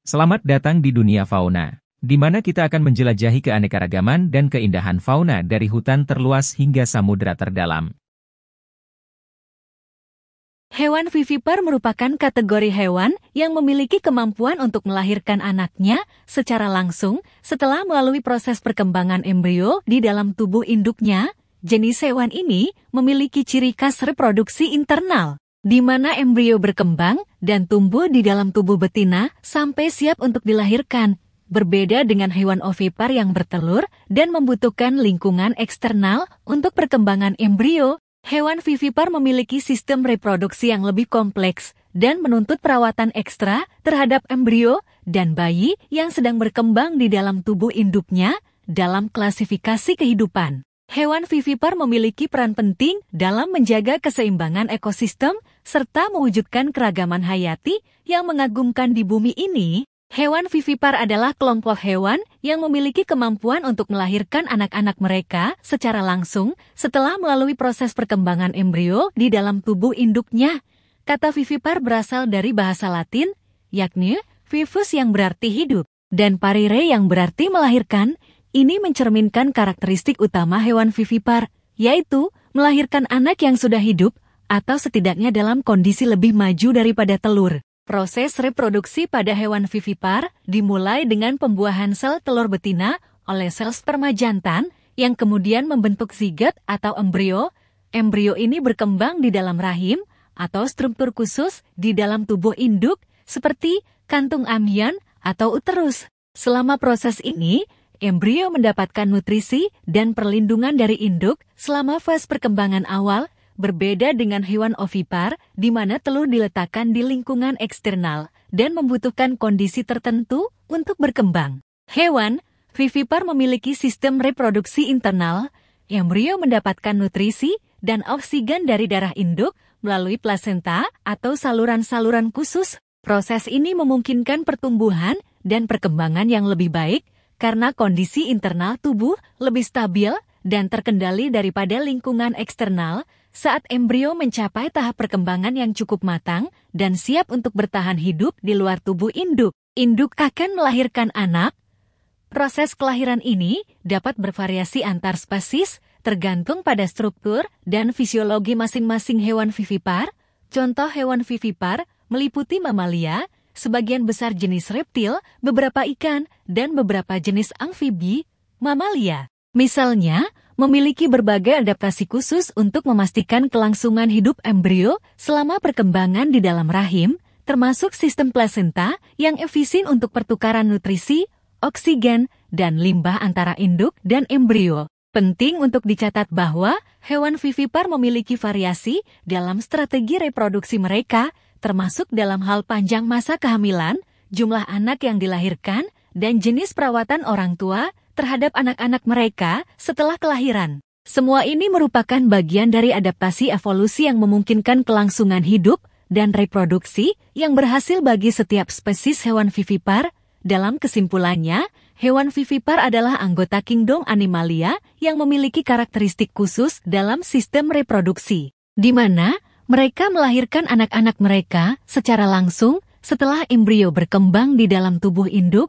Selamat datang di dunia fauna, di mana kita akan menjelajahi keanekaragaman dan keindahan fauna dari hutan terluas hingga samudera terdalam. Hewan vivipar merupakan kategori hewan yang memiliki kemampuan untuk melahirkan anaknya secara langsung setelah melalui proses perkembangan embrio di dalam tubuh induknya. Jenis hewan ini memiliki ciri khas reproduksi internal, di mana embrio berkembang dan tumbuh di dalam tubuh betina sampai siap untuk dilahirkan. Berbeda dengan hewan ovipar yang bertelur dan membutuhkan lingkungan eksternal untuk perkembangan embrio, hewan vivipar memiliki sistem reproduksi yang lebih kompleks dan menuntut perawatan ekstra terhadap embrio dan bayi yang sedang berkembang di dalam tubuh induknya dalam klasifikasi kehidupan. Hewan vivipar memiliki peran penting dalam menjaga keseimbangan ekosistem serta mewujudkan keragaman hayati yang mengagumkan di bumi ini. Hewan vivipar adalah kelompok hewan yang memiliki kemampuan untuk melahirkan anak-anak mereka secara langsung setelah melalui proses perkembangan embrio di dalam tubuh induknya. Kata vivipar berasal dari bahasa Latin, yakni vivus yang berarti hidup, dan parire yang berarti melahirkan. Ini mencerminkan karakteristik utama hewan vivipar, yaitu melahirkan anak yang sudah hidup atau setidaknya dalam kondisi lebih maju daripada telur. Proses reproduksi pada hewan vivipar dimulai dengan pembuahan sel telur betina oleh sel sperma jantan yang kemudian membentuk zigot atau embrio. Embrio ini berkembang di dalam rahim atau struktur khusus di dalam tubuh induk seperti kantung amnion atau uterus. Selama proses ini, embrio mendapatkan nutrisi dan perlindungan dari induk selama fase perkembangan awal, berbeda dengan hewan ovipar di mana telur diletakkan di lingkungan eksternal dan membutuhkan kondisi tertentu untuk berkembang. Hewan vivipar memiliki sistem reproduksi internal. Embrio mendapatkan nutrisi dan oksigen dari darah induk melalui plasenta atau saluran-saluran khusus. Proses ini memungkinkan pertumbuhan dan perkembangan yang lebih baik karena kondisi internal tubuh lebih stabil dan terkendali daripada lingkungan eksternal saat embrio mencapai tahap perkembangan yang cukup matang dan siap untuk bertahan hidup di luar tubuh induk. Induk akan melahirkan anak. Proses kelahiran ini dapat bervariasi antar spesies tergantung pada struktur dan fisiologi masing-masing hewan vivipar. Contoh hewan vivipar meliputi mamalia, sebagian besar jenis reptil, beberapa ikan, dan beberapa jenis amfibi. Mamalia, misalnya, memiliki berbagai adaptasi khusus untuk memastikan kelangsungan hidup embrio selama perkembangan di dalam rahim, termasuk sistem plasenta yang efisien untuk pertukaran nutrisi, oksigen, dan limbah antara induk dan embrio. Penting untuk dicatat bahwa hewan vivipar memiliki variasi dalam strategi reproduksi mereka, termasuk dalam hal panjang masa kehamilan, jumlah anak yang dilahirkan, dan jenis perawatan orang tua terhadap anak-anak mereka setelah kelahiran. Semua ini merupakan bagian dari adaptasi evolusi yang memungkinkan kelangsungan hidup dan reproduksi yang berhasil bagi setiap spesies hewan vivipar. Dalam kesimpulannya, hewan vivipar adalah anggota kingdom Animalia yang memiliki karakteristik khusus dalam sistem reproduksi, di mana mereka melahirkan anak-anak mereka secara langsung setelah embrio berkembang di dalam tubuh induk.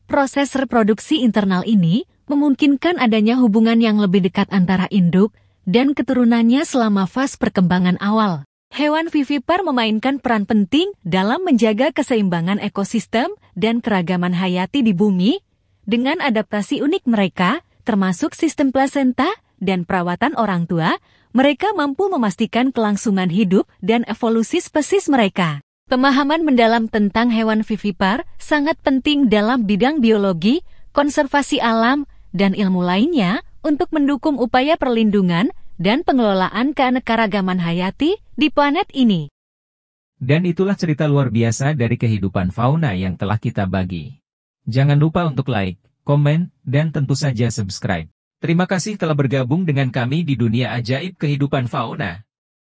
Proses reproduksi internal ini memungkinkan adanya hubungan yang lebih dekat antara induk dan keturunannya selama fase perkembangan awal. Hewan vivipar memainkan peran penting dalam menjaga keseimbangan ekosistem dan keragaman hayati di bumi. Dengan adaptasi unik mereka, termasuk sistem plasenta dan perawatan orang tua, mereka mampu memastikan kelangsungan hidup dan evolusi spesies mereka. Pemahaman mendalam tentang hewan vivipar sangat penting dalam bidang biologi, konservasi alam, dan ilmu lainnya untuk mendukung upaya perlindungan dan pengelolaan keanekaragaman hayati di planet ini. Dan itulah cerita luar biasa dari kehidupan fauna yang telah kita bagi. Jangan lupa untuk like, komen, dan tentu saja subscribe. Terima kasih telah bergabung dengan kami di dunia ajaib kehidupan fauna.